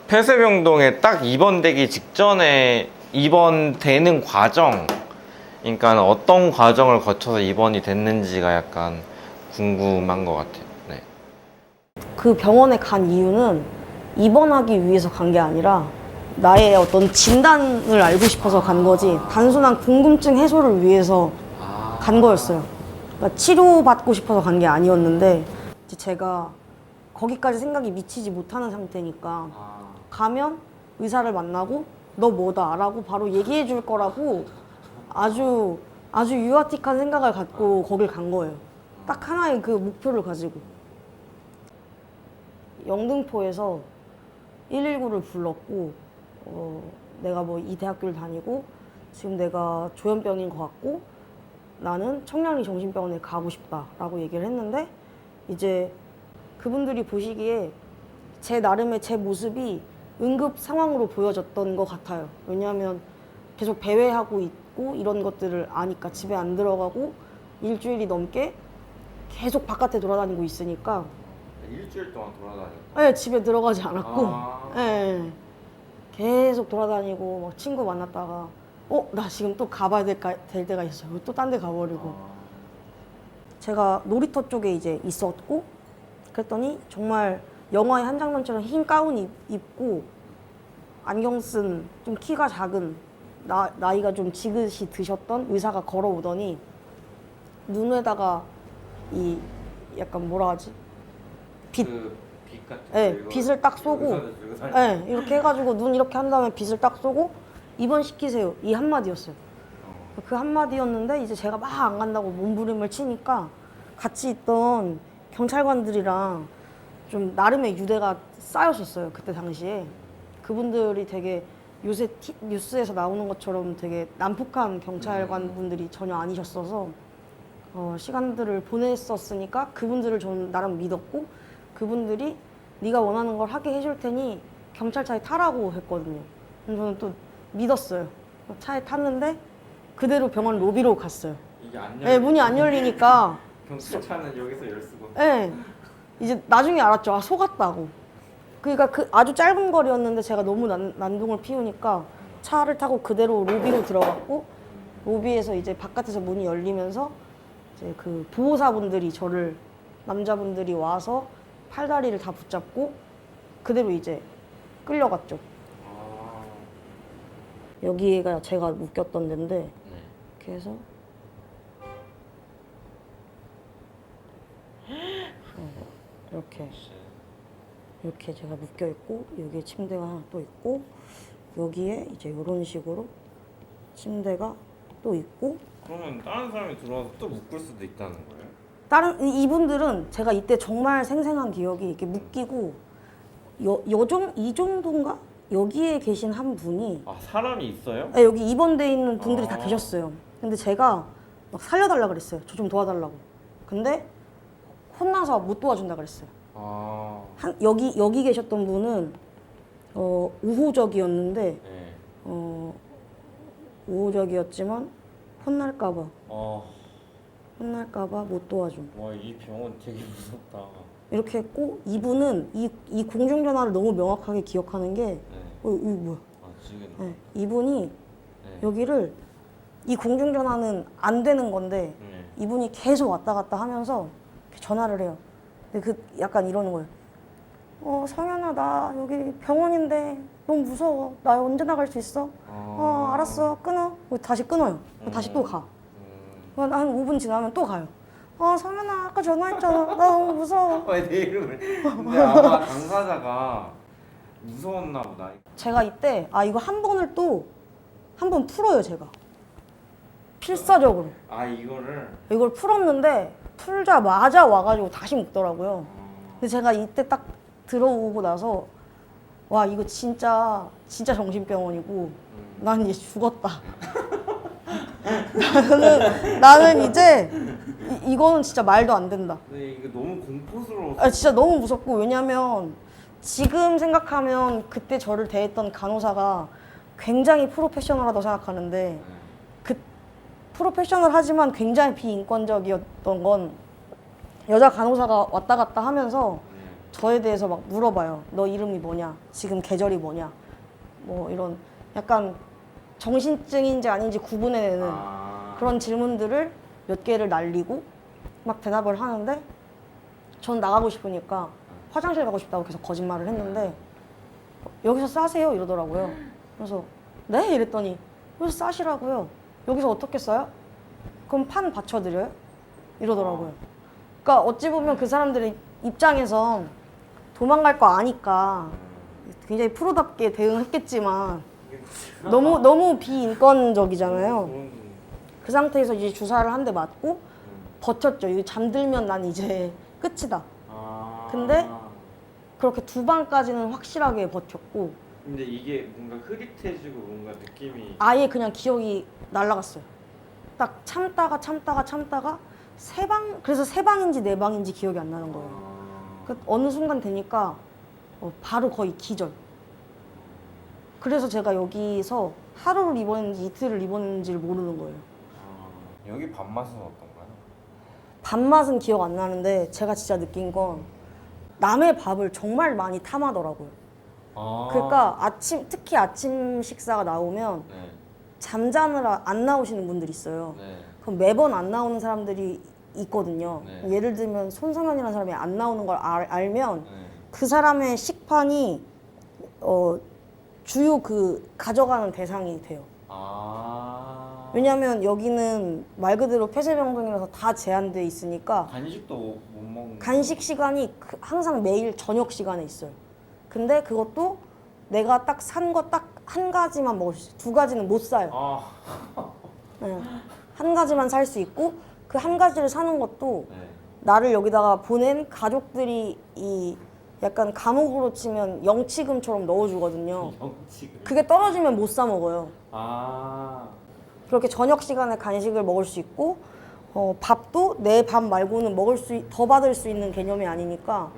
폐쇄병동에 딱 입원되기 직전에 입원되는 과정, 그러니까 어떤 과정을 거쳐서 입원이 됐는지가 약간 궁금한 것 같아요. 네. 그 병원에 간 이유는 입원하기 위해서 간 게 아니라 나의 어떤 진단을 알고 싶어서 간 거지 단순한 궁금증 해소를 위해서 간 거였어요. 그러니까 치료받고 싶어서 간 게 아니었는데 이제 제가 거기까지 생각이 미치지 못하는 상태니까 가면 의사를 만나고 너 뭐다 라고 바로 얘기해 줄 거라고 아주 유아틱한 생각을 갖고 거길 간 거예요. 딱 하나의 그 목표를 가지고. 영등포에서 119를 불렀고 내가 뭐 이 대학교를 다니고 지금 내가 조현병인 것 같고 나는 청량리 정신병원에 가고 싶다라고 얘기를 했는데 이제 그분들이 보시기에 제 나름의 제 모습이 응급 상황으로 보여졌던 것 같아요. 왜냐하면 계속 배회하고 있고 이런 것들을 아니까 집에 안 들어가고 일주일이 넘게 계속 바깥에 돌아다니고 있으니까. 일주일 동안 돌아다녔어요? 네, 집에 들어가지 않았고 네, 계속 돌아다니고 막 친구 만났다가 나 지금 또 가봐야 될 때가 있어요. 또 딴 데 가버리고. 제가 놀이터 쪽에 이제 있었고 그랬더니 정말 영화의 한 장면처럼 흰 가운 입고 안경 쓴 좀 키가 작은 나이가 좀 지긋이 드셨던 의사가 걸어오더니 눈에다가 이 약간 뭐라 하지? 빛 같은 네, 빛을 딱 쏘고 네, 이렇게 해가지고 눈 이렇게 한 다음에 빛을 딱 쏘고 입원시키세요 이 한마디였어요. 그 한마디였는데 이제 제가 막 안 간다고 몸부림을 치니까 같이 있던 경찰관들이랑 좀 나름의 유대가 쌓였었어요. 그때 당시에 그분들이 되게 요새 뉴스에서 나오는 것처럼 되게 난폭한 경찰관분들이 전혀 아니셨어서 시간들을 보냈었으니까 그분들을 저는 나름 믿었고 그분들이 네가 원하는 걸 하게 해줄 테니 경찰차에 타라고 했거든요. 그래서 저는 또 믿었어요. 차에 탔는데 그대로 병원 로비로 갔어요. 이게 안 네, 문이 안 열리니까 경찰차는 여기서 열 수가 없어요. 네, 이제 나중에 알았죠. 속았다고. 그러니까 그 아주 짧은 거리였는데 제가 너무 난동을 피우니까 차를 타고 그대로 로비로 들어갔고 로비에서 이제 바깥에서 문이 열리면서 이제 그 보호사분들이 저를 남자분들이 와서 팔다리를 다 붙잡고 그대로 이제 끌려갔죠. 여기가 제가 묶였던 데인데 이렇게 해서 이렇게 제가 묶여 있고 여기에 침대가 하나 또 있고 여기에 이제 이런 식으로 침대가 또 있고. 그러면 다른 사람이 들어와서 또 묶을 수도 있다는 거예요? 다른 이분들은 제가 이때 정말 생생한 기억이 이렇게 묶이고 이 정도인가? 여기에 계신 한 분이 사람이 있어요? 네, 여기 입원돼 있는 분들이 다 계셨어요. 근데 제가 막 살려달라 그랬어요. 저 좀 도와달라고. 근데 혼나서 못 도와준다 그랬어요. 여기 계셨던 분은 우호적이었는데 네. 우호적이었지만 혼날까봐 못 도와줌. 와, 이 병원 되게 무섭다. 이렇게 했고 이분은 이 공중전화를 너무 명확하게 기억하는 게 이거 뭐야? 네, 이분이 여기를 이 공중전화는 안 되는 건데 이분이 계속 왔다 갔다 하면서 전화를 해요. 근데 약간 이러는 거예요. 성현아 나 여기 병원인데 너무 무서워. 나 언제 나갈 수 있어? 알았어 끊어. 다시 끊어요. 다시 또 가. 한 5분 지나면 또 가요. 성현아 아까 전화했잖아. 나 너무 무서워. 왜 내 이름을? 근데 아마 당사자가 무서웠나 보다. 제가 이때 이거 한 번 풀어요 제가. 필사적으로. 이걸 풀었는데 풀자마자 와가지고 다시 묶더라고요. 근데 제가 이때 딱 들어오고 나서 와 이거 진짜 정신병원이고 난 이제 죽었다. 나는 이제 이거는 진짜 말도 안 된다. 근데 이거 너무 공포스러웠어. 진짜 너무 무섭고 왜냐면 지금 생각하면 그때 저를 대했던 간호사가 굉장히 프로페셔널하다고 생각하는데 그 프로페셔널하지만 굉장히 비인권적이었던 건 여자 간호사가 왔다 갔다 하면서 저에 대해서 막 물어봐요. 너 이름이 뭐냐? 지금 계절이 뭐냐? 뭐 이런 약간 정신증인지 아닌지 구분해내는 그런 질문들을 몇 개를 날리고 막 대답을 하는데 전 나가고 싶으니까 화장실 가고 싶다고 계속 거짓말을 했는데 여기서 싸세요 이러더라고요. 그래서 네? 이랬더니 여기서 싸시라고요. 여기서 어떻게 싸요? 그럼 판 받쳐드려요? 이러더라고요. 그러니까 어찌 보면 그 사람들의 입장에서 도망갈 거 아니까 굉장히 프로답게 대응했겠지만 너무 비인권적이잖아요. 그 상태에서 이제 주사를 한 대 맞고 버텼죠. 이게 잠들면 난 이제 끝이다. 근데 그렇게 2방까지는 확실하게 버텼고 근데 이게 뭔가 흐릿해지고 뭔가 느낌이 아예 그냥 기억이 날아갔어요. 딱 참다가 그래서 3방인지 4방인지 기억이 안 나는 거예요. 그 어느 순간 되니까 바로 거의 기절. 그래서 제가 여기서 하루를 입었는지 이틀을 입었는지를 모르는 거예요. 여기 밥맛은 어떤가요? 밥맛은 기억 안 나는데 제가 진짜 느낀 건 남의 밥을 정말 많이 탐하더라고요. 그러니까 특히 아침 식사가 나오면 네. 잠자느라 안 나오시는 분들이 있어요. 네. 그럼 매번 안 나오는 사람들이 있거든요. 네. 예를 들면 손성현이라는 사람이 안 나오는 걸 알면 네. 그 사람의 식판이 주요 그 가져가는 대상이 돼요. 왜냐하면 여기는 말 그대로 폐쇄병동이라서 다 제한돼 있으니까 간식도 못 먹는 간식 시간이 항상 매일 저녁 시간에 있어요. 근데 그것도 내가 딱 산 거 딱 한 가지만 먹을 수 있어요. 2가지는 못 사요. 네. 한 가지만 살 수 있고 그 한 가지를 사는 것도 네. 나를 여기다가 보낸 가족들이 이 약간 감옥으로 치면 영치금처럼 넣어주거든요. 영치금. 그게 떨어지면 못 사 먹어요. 그렇게 저녁 시간에 간식을 먹을 수 있고 밥도 내 밥 말고는 더 받을 수 있는 개념이 아니니까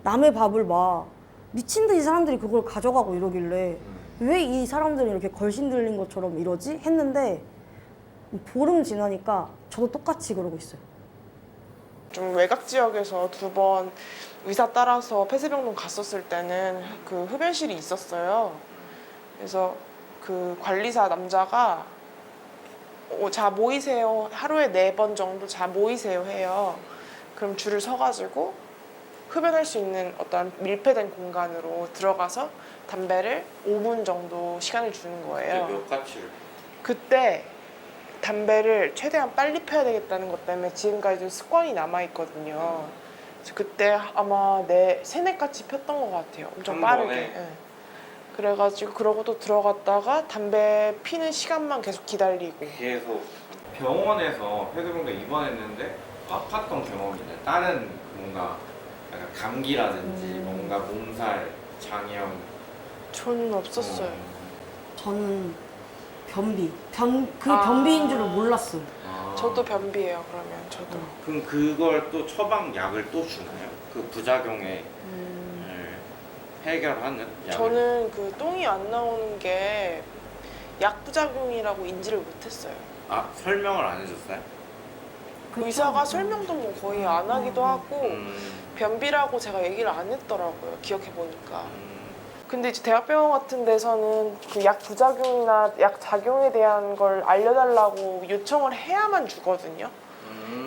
남의 밥을 막 미친 듯이 사람들이 그걸 가져가고 이러길래 왜 이 사람들은 이렇게 걸신 들린 것처럼 이러지? 했는데 보름 지나니까 저도 똑같이 그러고 있어요. 좀 외곽 지역에서 2번 의사 따라서 폐쇄병동 갔었을 때는 그 흡연실이 있었어요. 그래서 그 관리사 남자가 자 모이세요. 하루에 4번 정도 자 모이세요 해요. 그럼 줄을 서가지고 흡연할 수 있는 어떤 밀폐된 공간으로 들어가서 담배를 5분 정도 시간을 주는 거예요. 몇 가치를? 그때 담배를 최대한 빨리 펴야 되겠다는 것 때문에 지금까지도 습관이 남아있거든요. 그래서 그때 아마 3-4가치 폈던 것 같아요. 엄청 한 빠르게. 번에? 예. 그래가지고 그러고 또 들어갔다가 담배 피는 시간만 계속 기다리고. 계속 병원에서 폐쇄병동에 입원했는데 아팠던 경험이네. 다른 뭔가 약간 감기라든지 뭔가 몸살, 장염 저는 없었어요. 저는 변비인 줄을 몰랐어요. 저도 변비예요. 그러면 저도. 그럼 그걸 또 처방약을 또 주나요? 그 부작용에 해결하는 약을? 저는 그 똥이 안 나오는 게 약부작용이라고 인지를 못했어요. 설명을 안 해줬어요? 의사가 설명도 뭐 거의 안 하기도 하고 음. 변비라고 제가 얘기를 안 했더라고요. 기억해보니까. 근데 이제 대학병원 같은 데서는 그 약 부작용이나 약 작용에 대한 걸 알려달라고 요청을 해야만 주거든요.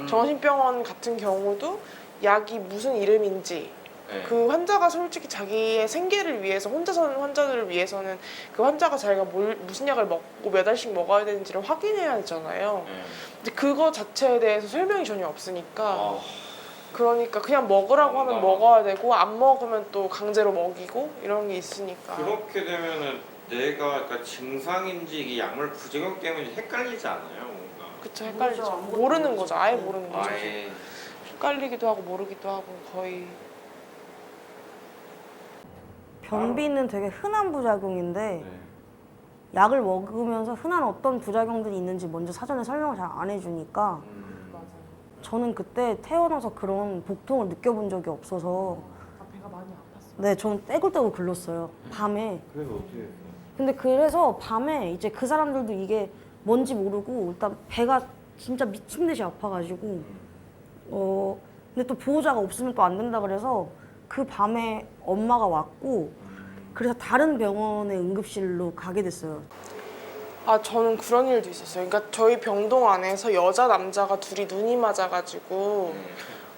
정신병원 같은 경우도 약이 무슨 이름인지 네. 그 환자가 솔직히 자기의 생계를 위해서 혼자 사는 환자들을 위해서는 그 환자가 자기가 무슨 약을 먹고 몇 알씩 먹어야 되는지를 확인해야 되잖아요. 네. 근데 그거 자체에 대해서 설명이 전혀 없으니까 그러니까 그냥 먹으라고 하면 먹어야 되고 안 먹으면 또 강제로 먹이고 이런 게 있으니까. 그렇게 되면은 내가 약간 증상인지 이게 약물 부작용 때문에 헷갈리지 않아요? 뭔가 그쵸, 헷갈리죠. 모르는 거죠. 아예 모르는 거죠. 아예 헷갈리기도 하고 모르기도 하고 거의. 변비는 되게 흔한 부작용인데 네. 약을 먹으면서 흔한 어떤 부작용들이 있는지 먼저 사전에 설명을 잘 안 해주니까 저는 그때 태어나서 그런 복통을 느껴본 적이 없어서 배가 많이 아팠어요. 네, 저는 떼굴떼굴 굴렀어요. 밤에. 그래서 어떻게 됐어요? 근데 그래서 밤에 이제 그 사람들도 이게 뭔지 모르고 일단 배가 진짜 미친 듯이 아파가지고 근데 또 보호자가 없으면 또 안 된다 그래서 그 밤에 엄마가 왔고 그래서 다른 병원의 응급실로 가게 됐어요. 아, 저는 그런 일도 있었어요. 그러니까 저희 병동 안에서 여자 남자가 둘이 눈이 맞아가지고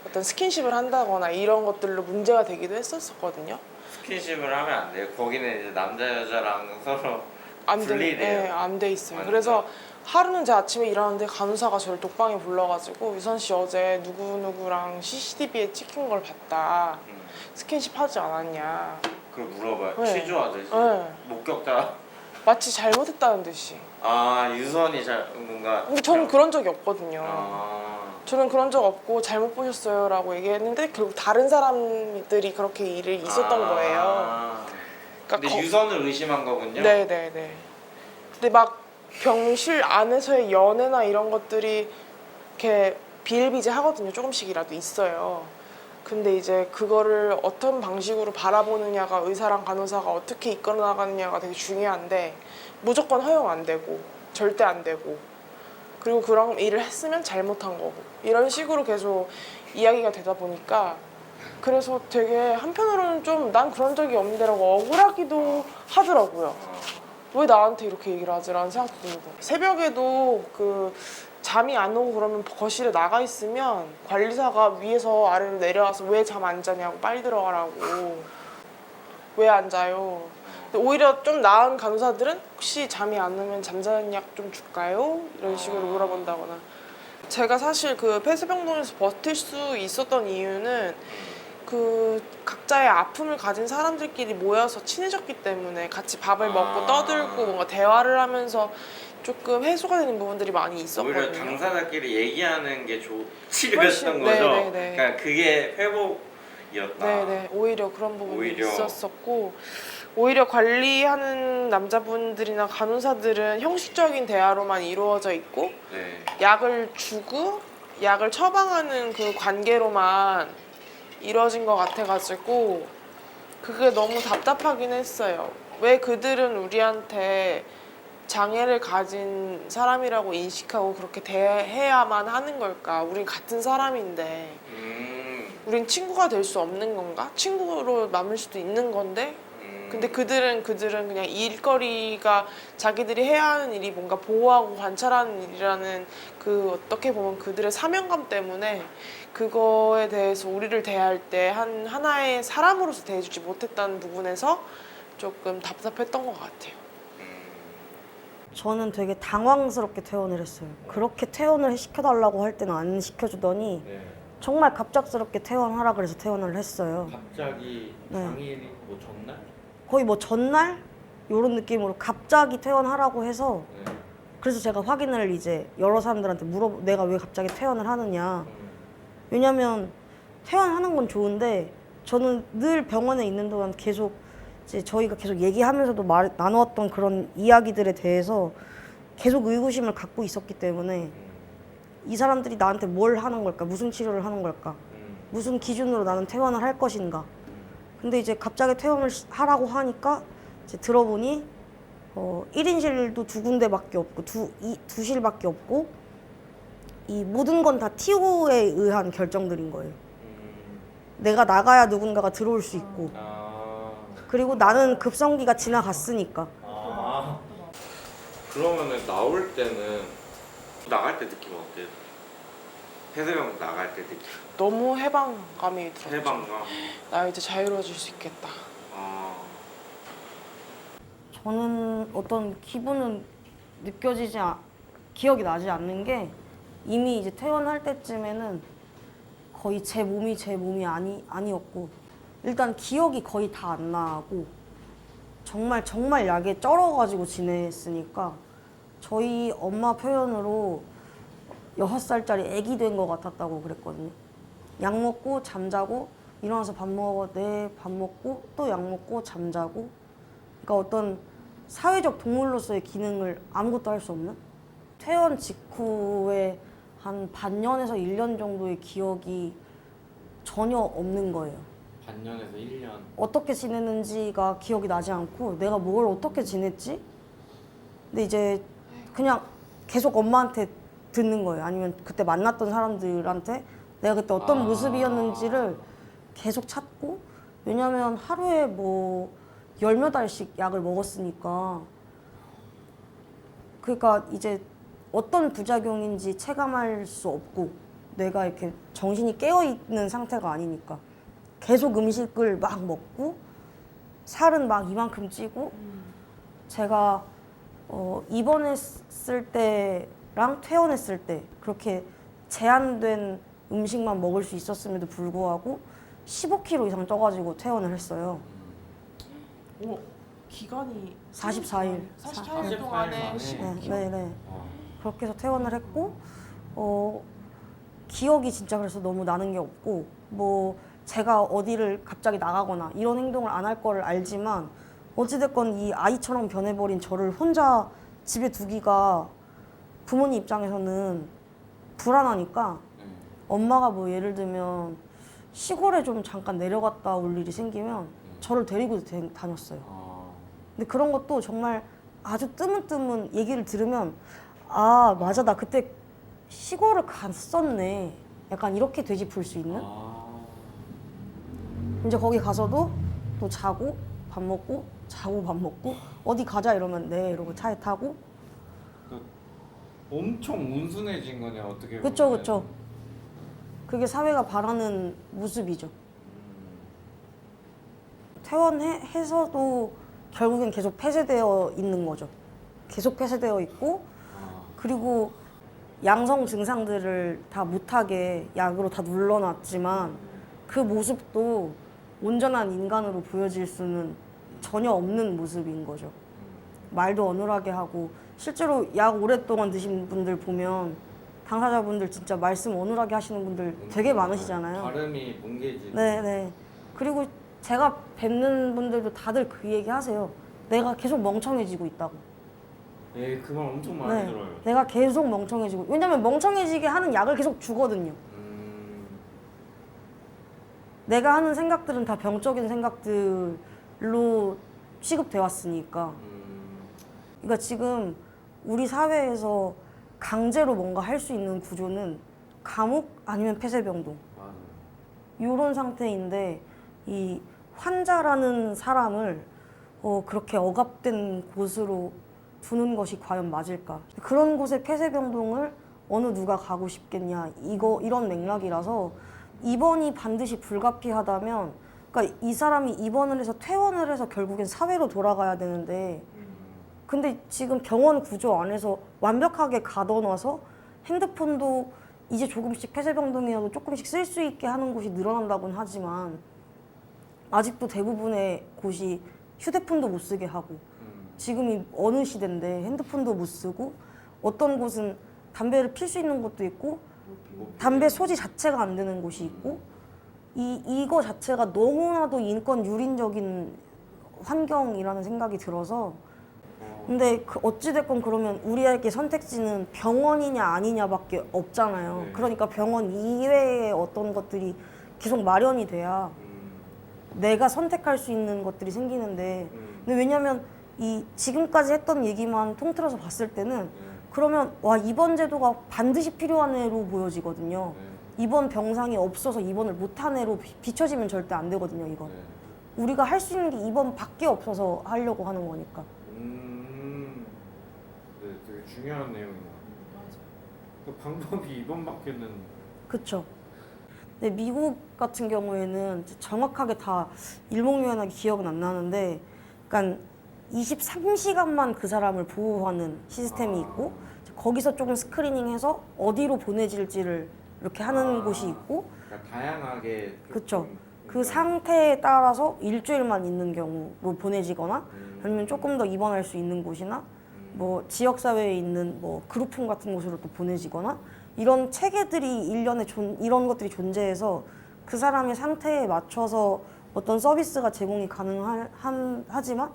어떤 스킨십을 한다거나 이런 것들로 문제가 되기도 했었거든요. 스킨십을 하면 안 돼요. 거기는 이제 남자 여자랑 서로 안 돼, 분리돼요. 네, 안 돼 있어요. 완전. 그래서 하루는 제가 아침에 일하는데 간호사가 저를 독방에 불러가지고 유선 씨 어제 누구누구랑 CCTV에 찍힌 걸 봤다. 스킨십 하지 않았냐. 그걸 물어봐요. 네. 취조하듯이. 네. 목격자. 마치 잘못했다는 듯이. 아 유선이 잘 뭔가. 근데 저는 그런 적이 없거든요. 아. 저는 그런 적 없고 잘못 보셨어요라고 얘기했는데 결국 다른 사람들이 그렇게 일이 있었던 거예요. 근데 그러니까 유선을 의심한 거군요. 네네네. 근데 막 병실 안에서의 연애나 이런 것들이 이렇게 비일비재하거든요. 조금씩이라도 있어요. 근데 이제 그거를 어떤 방식으로 바라보느냐가 의사랑 간호사가 어떻게 이끌어 나가느냐가 되게 중요한데 무조건 허용 안 되고 절대 안 되고 그리고 그런 일을 했으면 잘못한 거고 이런 식으로 계속 이야기가 되다 보니까 그래서 되게 한편으로는 좀 난 그런 적이 없는데라고 억울하기도 하더라고요. 왜 나한테 이렇게 얘기를 하지라는 생각도 들고 새벽에도 그 잠이 안 오고 그러면 거실에 나가 있으면 관리사가 위에서 아래로 내려와서 왜 잠 안 자냐고 빨리 들어가라고 왜 안 자요? 근데 오히려 좀 나은 간호사들은 혹시 잠이 안 오면 잠자는 약 좀 줄까요? 이런 식으로 물어본다거나 제가 사실 그 폐쇄병동에서 버틸 수 있었던 이유는 그 각자의 아픔을 가진 사람들끼리 모여서 친해졌기 때문에 같이 밥을 먹고 떠들고 뭔가 대화를 하면서 조금 해소가 되는 부분들이 많이 있었거든요. 오히려 당사자끼리 얘기하는 게 치료였던 훨씬, 거죠. 네네네. 그러니까 그게 회복이었다. 네네. 오히려 그런 부분이 오히려. 있었었고 오히려 관리하는 남자분들이나 간호사들은 형식적인 대화로만 이루어져 있고 네. 약을 주고 약을 처방하는 그 관계로만 이루어진 것 같아가지고 그게 너무 답답하긴 했어요. 왜 그들은 우리한테 장애를 가진 사람이라고 인식하고 그렇게 대해야만 하는 걸까? 우린 같은 사람인데 우린 친구가 될 수 없는 건가? 친구로 남을 수도 있는 건데 근데 그들은 그냥 일거리가 자기들이 해야 하는 일이 뭔가 보호하고 관찰하는 일이라는 그 어떻게 보면 그들의 사명감 때문에 그거에 대해서 우리를 대할 때 하나의 사람으로서 대해주지 못했다는 부분에서 조금 답답했던 것 같아요. 저는 되게 당황스럽게 퇴원을 했어요. 그렇게 퇴원을 시켜달라고 할 때는 안 시켜주더니 네. 정말 갑작스럽게 퇴원하라 그래서 퇴원을 했어요. 갑자기 네. 당일이 뭐 전날? 거의 뭐 전날? 이런 느낌으로 갑자기 퇴원하라고 해서 네. 그래서 제가 확인을 이제 여러 사람들한테 내가 왜 갑자기 퇴원을 하느냐. 왜냐면 퇴원하는 건 좋은데 저는 늘 병원에 있는 동안 계속 이제 저희가 계속 얘기하면서도 나누었던 그런 이야기들에 대해서 계속 의구심을 갖고 있었기 때문에 이 사람들이 나한테 뭘 하는 걸까? 무슨 치료를 하는 걸까? 무슨 기준으로 나는 퇴원을 할 것인가? 근데 이제 갑자기 퇴원을 하라고 하니까 이제 들어보니 1인실도 2군데밖에 없고 2실밖에 없고 이 모든 건 다 TO에 의한 결정들인 거예요. 내가 나가야 누군가가 들어올 수 있고 그리고 나는 급성기가 지나갔으니까. 그러면은 나올 때는 나갈 때 느낌 어때요? 폐쇄병 나갈 때 느낌. 너무 해방감이 들었죠. 해방감. 나 이제 자유로워질 수 있겠다. 저는 어떤 기분은 기억이 나지 않는 게 이미 이제 퇴원할 때쯤에는 거의 제 몸이 아니었고 일단 기억이 거의 다 안 나고 정말 약에 쩔어가지고 지냈으니까 저희 엄마 표현으로 6살짜리 애기 된 것 같았다고 그랬거든요. 약 먹고 잠자고 일어나서 밥 먹고 또 약 먹고 잠자고 그러니까 어떤 사회적 동물로서의 기능을 아무것도 할 수 없는 퇴원 직후에 한 반년에서 1년 정도의 기억이 전혀 없는 거예요. 반년에서 1년. 어떻게 지냈는지가 기억이 나지 않고 내가 뭘 어떻게 지냈지? 근데 이제 그냥 계속 엄마한테 듣는 거예요. 아니면 그때 만났던 사람들한테 내가 그때 어떤 모습이었는지를 계속 찾고 왜냐면 하루에 뭐 열 몇 알씩 약을 먹었으니까. 그러니까 이제 어떤 부작용인지 체감할 수 없고 내가 이렇게 정신이 깨어있는 상태가 아니니까 계속 음식을 막 먹고 살은 막 이만큼 찌고 제가 입원했을 때랑 퇴원했을 때 그렇게 제한된 음식만 먹을 수 있었음에도 불구하고 15kg 이상 쪄가지고 퇴원을 했어요. 오, 기간이 44일. 44일 동안에 네. 그렇게 해서 퇴원을 했고 기억이 진짜 그래서 너무 나는 게 없고 뭐 제가 어디를 갑자기 나가거나 이런 행동을 안 할 거를 알지만 어찌됐건 이 아이처럼 변해버린 저를 혼자 집에 두기가 부모님 입장에서는 불안하니까 엄마가 뭐 예를 들면 시골에 좀 잠깐 내려갔다 올 일이 생기면 저를 데리고 다녔어요. 근데 그런 것도 정말 아주 뜨문뜨문 얘기를 들으면 아 맞아 나 그때 시골을 갔었네 약간 이렇게 되짚을 수 있는 이제 거기 가서도 또 자고 밥 먹고 자고 밥 먹고 어디 가자 이러면 네 이러고 차에 타고 엄청 온순해진 거네 어떻게 보면. 그쵸 그게 사회가 바라는 모습이죠. 퇴원해서도 결국엔 계속 폐쇄되어 있는 거죠. 계속 폐쇄되어 있고 그리고 양성 증상들을 다 못하게 약으로 다 눌러놨지만 그 모습도 온전한 인간으로 보여질 수는 전혀 없는 모습인 거죠. 말도 어눌하게 하고 실제로 약 오랫동안 드신 분들 보면 당사자분들 진짜 말씀 어눌하게 하시는 분들 되게 많으시잖아요. 발음이 뭉개지. 네. 그리고 제가 뵙는 분들도 다들 그 얘기 하세요. 내가 계속 멍청해지고 있다고. 네, 그 말 엄청 많이 들어요. 내가 계속 멍청해지고. 왜냐면 멍청해지게 하는 약을 계속 주거든요. 내가 하는 생각들은 다 병적인 생각들로 취급돼 왔으니까. 그러니까 지금 우리 사회에서 강제로 뭔가 할 수 있는 구조는 감옥 아니면 폐쇄병동. 이런 상태인데 이 환자라는 사람을 그렇게 억압된 곳으로 두는 것이 과연 맞을까? 그런 곳에 폐쇄병동을 어느 누가 가고 싶겠냐? 이런 맥락이라서 입원이 반드시 불가피하다면, 그러니까 이 사람이 입원을 해서 퇴원을 해서 결국엔 사회로 돌아가야 되는데, 근데 지금 병원 구조 안에서 완벽하게 가둬놔서 핸드폰도 이제 조금씩 폐쇄병동이라도 조금씩 쓸 수 있게 하는 곳이 늘어난다고는 하지만 아직도 대부분의 곳이 휴대폰도 못 쓰게 하고 지금이 어느 시대인데 핸드폰도 못 쓰고 어떤 곳은 담배를 필 수 있는 곳도 있고 담배 소지 자체가 안 되는 곳이 있고 이거 자체가 너무나도 인권 유린적인 환경이라는 생각이 들어서 근데 어찌됐건 그러면 우리에게 선택지는 병원이냐 아니냐밖에 없잖아요. 네. 그러니까 병원 이외의 어떤 것들이 계속 마련이 돼야 내가 선택할 수 있는 것들이 생기는데 근데 왜냐면 이 지금까지 했던 얘기만 통틀어서 봤을 때는 그러면 와 입원 제도가 반드시 필요한 애로 보여지거든요. 입원 병상이 없어서 입원을 못한 애로 비춰지면 절대 안 되거든요. 이건 우리가 할 수 있는 게 입원밖에 없어서 하려고 하는 거니까. 네, 되게 중요한 내용이네요. 그 방법이 이번밖에는. 그쵸. 근데 미국 같은 경우에는 정확하게 다 일목요연하게 기억은 안 나는데, 그러니까 23시간만 그 사람을 보호하는 시스템이 있고, 거기서 조금 스크리닝해서 어디로 보내질지를 이렇게 하는 곳이 있고, 그러니까 다양하게. 그쵸. 그 상태에 따라서 일주일만 있는 경우로 보내지거나, 아니면 조금 더 입원할 수 있는 곳이나, 뭐 지역사회에 있는 뭐 그룹홈 같은 곳으로 또 보내지거나, 이런 체계들이 일련의 이런 것들이 존재해서 그 사람의 상태에 맞춰서 어떤 서비스가 제공이 가능하지만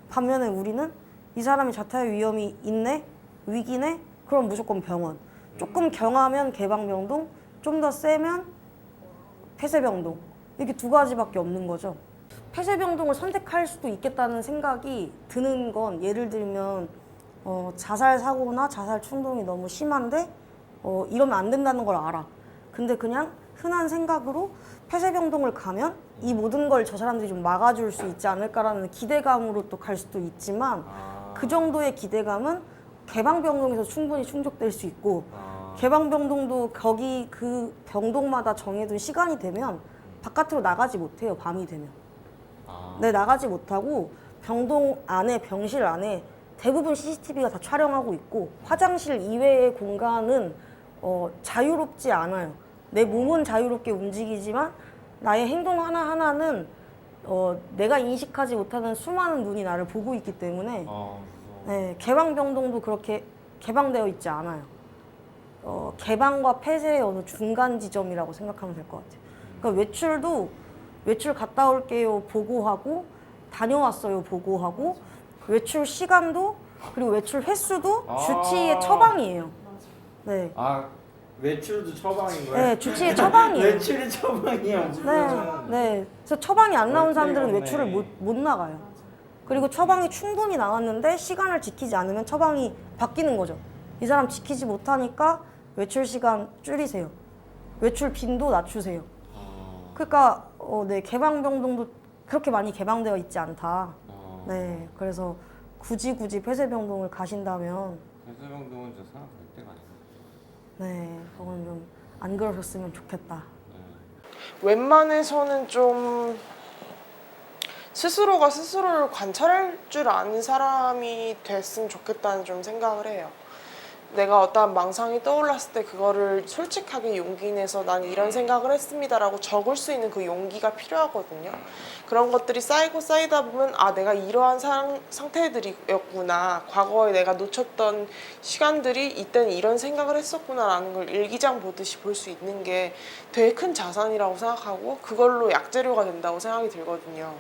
반면에 우리는 이 사람이 자퇴할 위험이 있네? 위기네? 그럼 무조건 병원. 조금 경하면 개방병동, 좀 더 세면 폐쇄병동. 이렇게 두 가지밖에 없는 거죠. 폐쇄병동을 선택할 수도 있겠다는 생각이 드는 건 예를 들면 자살 사고나 자살 충동이 너무 심한데 이러면 안 된다는 걸 알아. 근데 그냥 흔한 생각으로 폐쇄병동을 가면 이 모든 걸 저 사람들이 좀 막아줄 수 있지 않을까라는 기대감으로 또 갈 수도 있지만 그 정도의 기대감은 개방병동에서 충분히 충족될 수 있고 개방병동도 거기 그 병동마다 정해둔 시간이 되면 바깥으로 나가지 못해요. 밤이 되면. 네, 나가지 못하고 병동 안에 병실 안에 대부분 CCTV가 다 촬영하고 있고 화장실 이외의 공간은 자유롭지 않아요. 내 몸은 자유롭게 움직이지만 나의 행동 하나하나는 내가 인식하지 못하는 수많은 눈이 나를 보고 있기 때문에 네, 개방병동도 그렇게 개방되어 있지 않아요. 개방과 폐쇄의 어느 중간 지점이라고 생각하면 될 것 같아요. 그러니까 외출 갔다 올게요 보고하고 다녀왔어요 보고하고 외출 시간도 그리고 외출 횟수도 주치의의 처방이에요. 네. 외출도 처방인 거예요? 네, 주치의 처방이에요. 외출이 처방이야. 네. 그래서 처방이 안 나온 사람들은 맞네. 외출을 못 나가요. 그리고 처방이 충분히 나왔는데 시간을 지키지 않으면 처방이 바뀌는 거죠. 이 사람 지키지 못하니까 외출 시간 줄이세요. 외출 빈도 낮추세요. 그러니까 네, 개방병동도 그렇게 많이 개방되어 있지 않다. 네, 그래서 굳이 폐쇄병동을 가신다면 폐쇄병동은 저 생각할 때가 아니에요. 네, 그건 좀 안 그러셨으면 좋겠다. 웬만해서는 좀 스스로가 스스로를 관찰할 줄 아는 사람이 됐으면 좋겠다는 좀 생각을 해요. 내가 어떠한 망상이 떠올랐을 때 그거를 솔직하게 용기 내서 난 이런 생각을 했습니다라고 적을 수 있는 그 용기가 필요하거든요. 그런 것들이 쌓이고 쌓이다 보면 내가 이러한 상태들이었구나. 과거에 내가 놓쳤던 시간들이 이때는 이런 생각을 했었구나라는 걸 일기장 보듯이 볼 수 있는 게 되게 큰 자산이라고 생각하고 그걸로 약재료가 된다고 생각이 들거든요.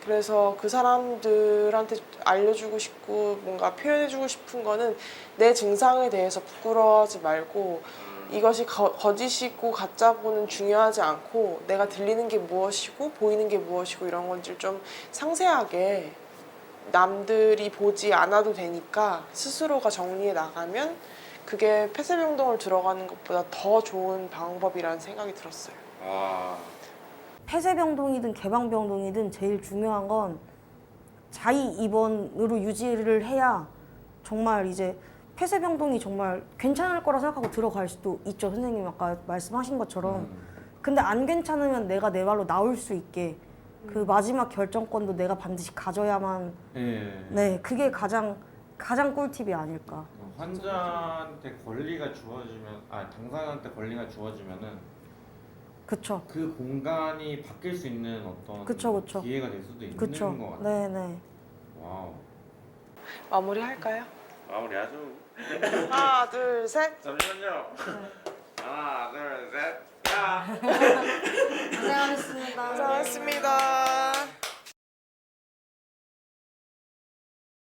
그래서 그 사람들한테 알려주고 싶고 뭔가 표현해주고 싶은 거는 내 증상에 대해서 부끄러워하지 말고 이것이 거짓이고 가짜고는 중요하지 않고 내가 들리는 게 무엇이고 보이는 게 무엇이고 이런 건지 좀 상세하게 남들이 보지 않아도 되니까 스스로가 정리해 나가면 그게 폐쇄병동을 들어가는 것보다 더 좋은 방법이라는 생각이 들었어요. 폐쇄병동이든 개방병동이든 제일 중요한 건 자의 입원으로 유지를 해야 정말 이제 폐쇄병동이 정말 괜찮을 거라 생각하고 들어갈 수도 있죠. 선생님 아까 말씀하신 것처럼. 근데 안 괜찮으면 내가 내 발로 나올 수 있게 그 마지막 결정권도 내가 반드시 가져야만 네, 그게 가장 꿀팁이 아닐까. 환자한테 권리가 주어지면 당사자한테 권리가 주어지면은 그쵸. 그 공간이 바뀔 수 있는 어떤 그쵸. 기회가 될 수도 있는 그쵸. 것 같아요. 네네. 와우. 마무리할까요? 마무리하죠. 하나, 둘, 셋. 잠시만요. 하나, 둘, 셋. 야. 고생하셨습니다. 고생하셨습니다.